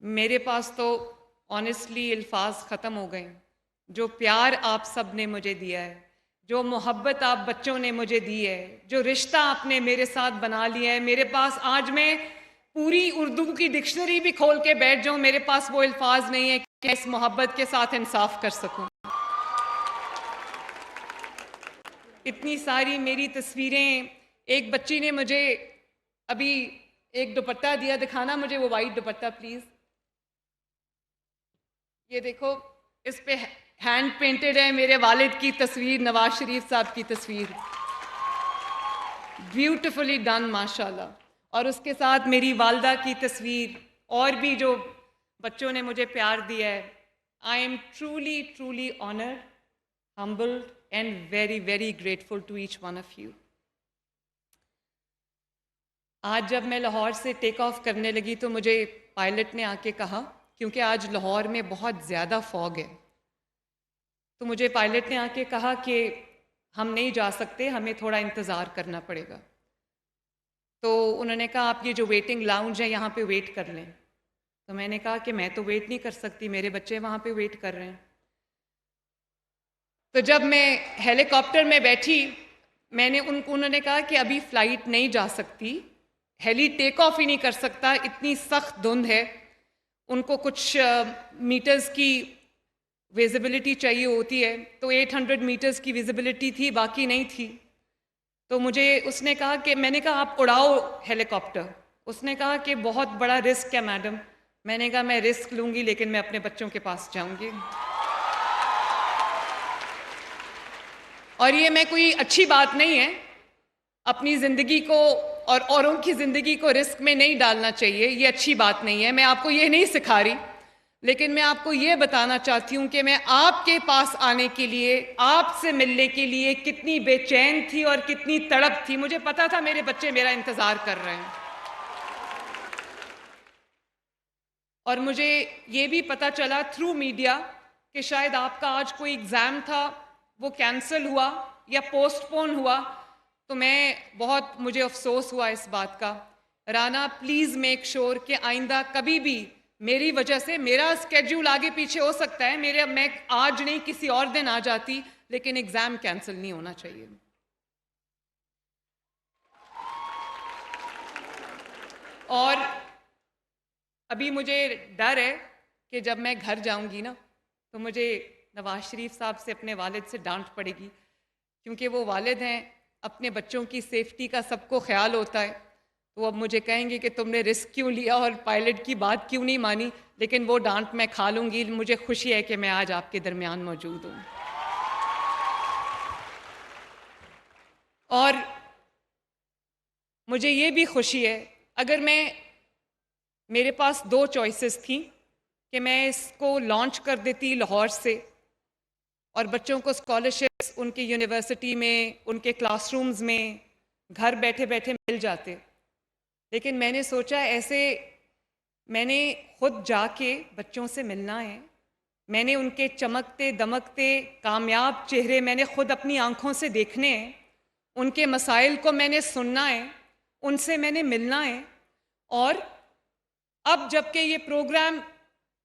मेरे पास तो ऑनेस्टली अल्फाज ख़त्म हो गए। जो प्यार आप सब ने मुझे दिया है, जो मोहब्बत आप बच्चों ने मुझे दी है, जो रिश्ता आपने मेरे साथ बना लिया है, मेरे पास आज मैं पूरी उर्दू की डिक्शनरी भी खोल के बैठ जाऊं, मेरे पास वो अल्फाज नहीं है कि इस मोहब्बत के साथ इंसाफ कर सकूं। इतनी सारी मेरी तस्वीरें, एक बच्ची ने मुझे अभी एक दुपट्टा दिया, दिखाना मुझे वो वाइट दुपट्टा प्लीज। ये देखो, इस पे हैंड पेंटेड है मेरे वालिद की तस्वीर, नवाज शरीफ साहब की तस्वीर, ब्यूटिफुली डन माशाल्लाह। और उसके साथ मेरी वालदा की तस्वीर, और भी जो बच्चों ने मुझे प्यार दिया है। I am truly truly honoured, humbled and very very grateful to each one of you. आज जब मैं लाहौर से टेक ऑफ करने लगी तो मुझे पायलट ने आके कहा, क्योंकि आज लाहौर में बहुत ज़्यादा फॉग है, तो मुझे पायलट ने आके कहा कि हम नहीं जा सकते, हमें थोड़ा इंतज़ार करना पड़ेगा। तो उन्होंने कहा आप ये जो वेटिंग लाउंज है यहाँ पे वेट कर लें। तो मैंने कहा कि मैं तो वेट नहीं कर सकती, मेरे बच्चे वहाँ पे वेट कर रहे हैं। तो जब मैं हेलीकॉप्टर में बैठी, उन्होंने कहा कि अभी फ़्लाइट नहीं जा सकती, हेली टेक ऑफ ही नहीं कर सकता, इतनी सख्त धुंध है। उनको कुछ मीटर्स की विजिबिलिटी चाहिए होती है, तो 800 मीटर्स की विजिबिलिटी थी, बाकी नहीं थी। तो मुझे उसने कहा कि, मैंने कहा आप उड़ाओ हेलीकॉप्टर। उसने कहा कि बहुत बड़ा रिस्क है मैडम। मैंने कहा मैं रिस्क लूँगी, लेकिन मैं अपने बच्चों के पास जाऊँगी। और ये मैं कोई अच्छी बात नहीं है, अपनी ज़िंदगी को और औरों की ज़िंदगी को रिस्क में नहीं डालना चाहिए, ये अच्छी बात नहीं है। मैं आपको ये नहीं सिखा रही, लेकिन मैं आपको ये बताना चाहती हूँ कि मैं आपके पास आने के लिए, आपसे मिलने के लिए कितनी बेचैन थी और कितनी तड़प थी। मुझे पता था मेरे बच्चे मेरा इंतज़ार कर रहे हैं। और मुझे ये भी पता चला थ्रू मीडिया कि शायद आपका आज कोई एग्ज़ाम था, वो कैंसिल हुआ या पोस्टपोन हुआ। तो मुझे अफसोस हुआ इस बात का। राना, प्लीज़ मेक श्योर कि आइंदा कभी भी मेरी वजह से, मेरा स्केड्यूल आगे पीछे हो सकता है, मैं आज नहीं किसी और दिन आ जाती, लेकिन एग्ज़ाम कैंसिल नहीं होना चाहिए। और अभी मुझे डर है कि जब मैं घर जाऊंगी ना, तो मुझे नवाज शरीफ साहब से, अपने वालिद से डांट पड़ेगी, क्योंकि वो वालिद हैं, अपने बच्चों की सेफ्टी का सबको ख्याल होता है। तो अब मुझे कहेंगे कि तुमने रिस्क क्यों लिया और पायलट की बात क्यों नहीं मानी, लेकिन वो डांट मैं खा लूँगी। मुझे खुशी है कि मैं आज आपके दरमियान मौजूद हूँ। और मुझे ये भी खुशी है, अगर मेरे पास 2 चॉइसेस थी कि मैं इसको लॉन्च कर देती लाहौर से और बच्चों को स्कॉलरशिप्स उनके यूनिवर्सिटी में, उनके क्लासरूम्स में घर बैठे बैठे मिल जाते, लेकिन मैंने सोचा ऐसे मैंने खुद जाके बच्चों से मिलना है, मैंने उनके चमकते दमकते कामयाब चेहरे मैंने खुद अपनी आंखों से देखने हैं, उनके मसाइल को मैंने सुनना है, उनसे मैंने मिलना है। और अब जबकि ये प्रोग्राम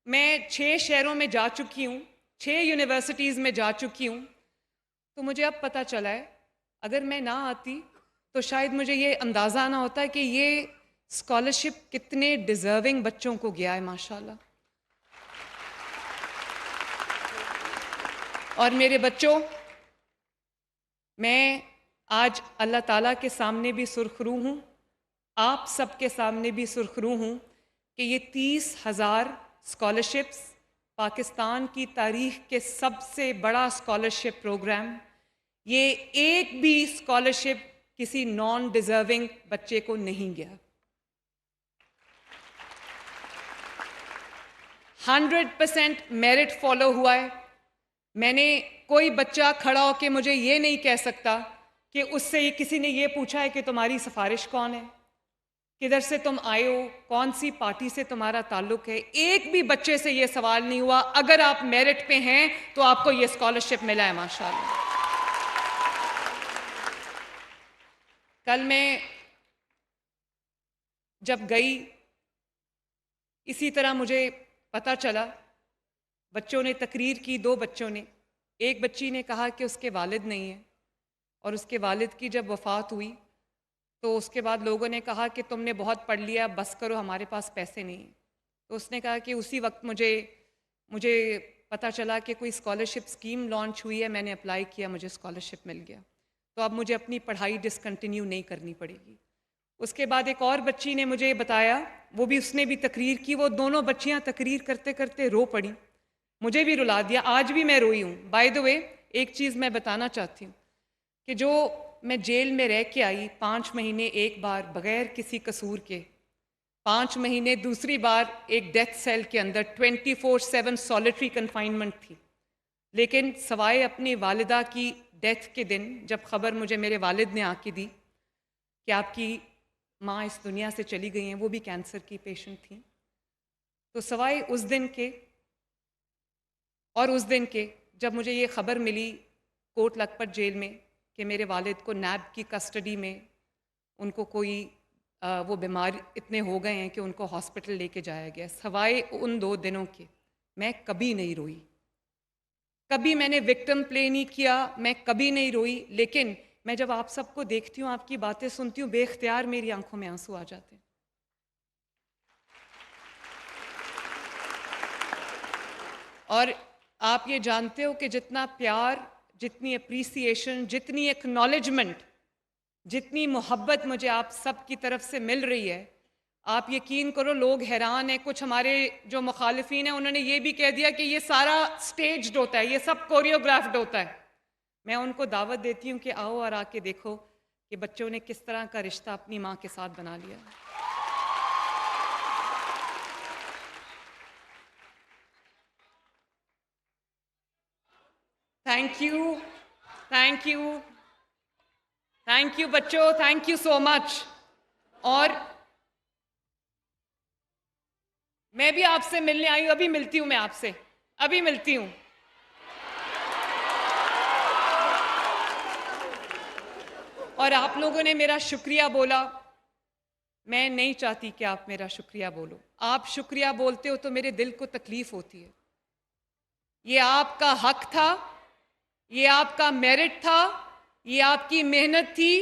मैं 6 शहरों में जा चुकी हूँ, 6 यूनिवर्सिटीज़ में जा चुकी हूँ, तो मुझे अब पता चला है अगर मैं ना आती तो शायद मुझे ये अंदाज़ा ना होता कि ये स्कॉलरशिप कितने डिज़र्विंग बच्चों को गया है माशाल्लाह। और मेरे बच्चों, मैं आज अल्लाह ताला के सामने भी सुरखरू हूँ, आप सबके सामने भी सुरखरू हूँ कि ये 30,000 स्कॉलरशिप्स पाकिस्तान की तारीख के सबसे बड़ा स्कॉलरशिप प्रोग्राम, ये एक भी स्कॉलरशिप किसी नॉन डिज़र्विंग बच्चे को नहीं गया। 100% मेरिट फॉलो हुआ है। मैंने, कोई बच्चा खड़ा होकर मुझे ये नहीं कह सकता कि उससे किसी ने ये पूछा है कि तुम्हारी सिफारिश कौन है, किधर से तुम आए हो, कौन सी पार्टी से तुम्हारा ताल्लुक है। एक भी बच्चे से ये सवाल नहीं हुआ, अगर आप मेरिट पे हैं तो आपको ये स्कॉलरशिप मिला है माशाल्लाह। कल मैं जब गई इसी तरह मुझे पता चला, बच्चों ने तकरीर की, 2 बच्चों ने, एक बच्ची ने कहा कि उसके वालिद नहीं है, और उसके वालिद की जब वफ़ात हुई तो उसके बाद लोगों ने कहा कि तुमने बहुत पढ़ लिया, बस करो, हमारे पास पैसे नहीं हैं। तो उसने कहा कि उसी वक्त मुझे मुझे पता चला कि कोई स्कॉलरशिप स्कीम लॉन्च हुई है, मैंने अप्लाई किया, मुझे स्कॉलरशिप मिल गया, तो अब मुझे अपनी पढ़ाई डिसकंटिन्यू नहीं करनी पड़ेगी। उसके बाद एक और बच्ची ने मुझे बताया, वो भी, उसने भी तकरीर की, वो दोनों बच्चियां तकरीर करते करते रो पड़ी, मुझे भी रुला दिया, आज भी मैं रोई हूँ। बाय द वे, एक चीज़ मैं बताना चाहती हूँ कि जो मैं जेल में रह के आई 5 महीने एक बार बग़ैर किसी कसूर के, 5 महीने दूसरी बार एक डेथ सेल के अंदर 24/7 सॉलिटरी कन्फाइनमेंट थी, लेकिन सवाए अपनी वालिदा की डेथ के दिन जब ख़बर मुझे मेरे वालिद ने आके दी कि आपकी माँ इस दुनिया से चली गई हैं, वो भी कैंसर की पेशेंट थी, तो सवाए उस दिन के और उस दिन के जब मुझे ये ख़बर मिली कोट लखपत जेल में कि मेरे वालिद को नैब की कस्टडी में, उनको कोई वो बीमार इतने हो गए हैं कि उनको हॉस्पिटल लेके जाया गया, सवाए उन 2 दिनों के मैं कभी नहीं रोई, कभी मैंने विक्टिम प्ले नहीं किया, मैं कभी नहीं रोई। लेकिन मैं जब आप सबको देखती हूँ, आपकी बातें सुनती हूँ, बेख्तियार मेरी आंखों में आंसू आ जाते हैं। और आप ये जानते हो कि जितना प्यार, जितनी अप्रिसिएशन, जितनी एक्नॉलेजमेंट, जितनी मोहब्बत मुझे आप सब की तरफ से मिल रही है, आप यकीन करो लोग हैरान हैं। कुछ हमारे जो मुखालिफिन हैं उन्होंने ये भी कह दिया कि ये सारा स्टेज्ड होता है, ये सब कोरियोग्राफ्ड होता है। मैं उनको दावत देती हूँ कि आओ और आके देखो कि बच्चों ने किस तरह का रिश्ता अपनी माँ के साथ बना लिया। Thank you, thank you, thank you बच्चों, थैंक यू सो मच। और मैं भी आपसे मिलने आई हूँ, अभी मिलती हूँ, मैं आपसे अभी मिलती हूँ। और आप लोगों ने मेरा शुक्रिया बोला, मैं नहीं चाहती कि आप मेरा शुक्रिया बोलो। आप शुक्रिया बोलते हो तो मेरे दिल को तकलीफ होती है। ये आपका हक था, ये आपका मेरिट था, ये आपकी मेहनत थी,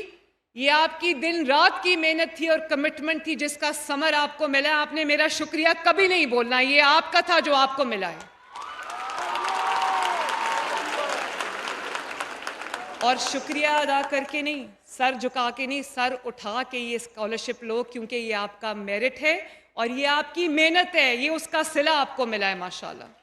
ये आपकी दिन रात की मेहनत थी और कमिटमेंट थी जिसका समर आपको मिला। आपने मेरा शुक्रिया कभी नहीं बोलना, ये आपका था जो आपको मिला है। और शुक्रिया अदा करके नहीं, सर झुका के नहीं, सर उठा के ये स्कॉलरशिप लो, क्योंकि ये आपका मेरिट है और ये आपकी मेहनत है, ये उसका सिला आपको मिला है, माशाल्लाह।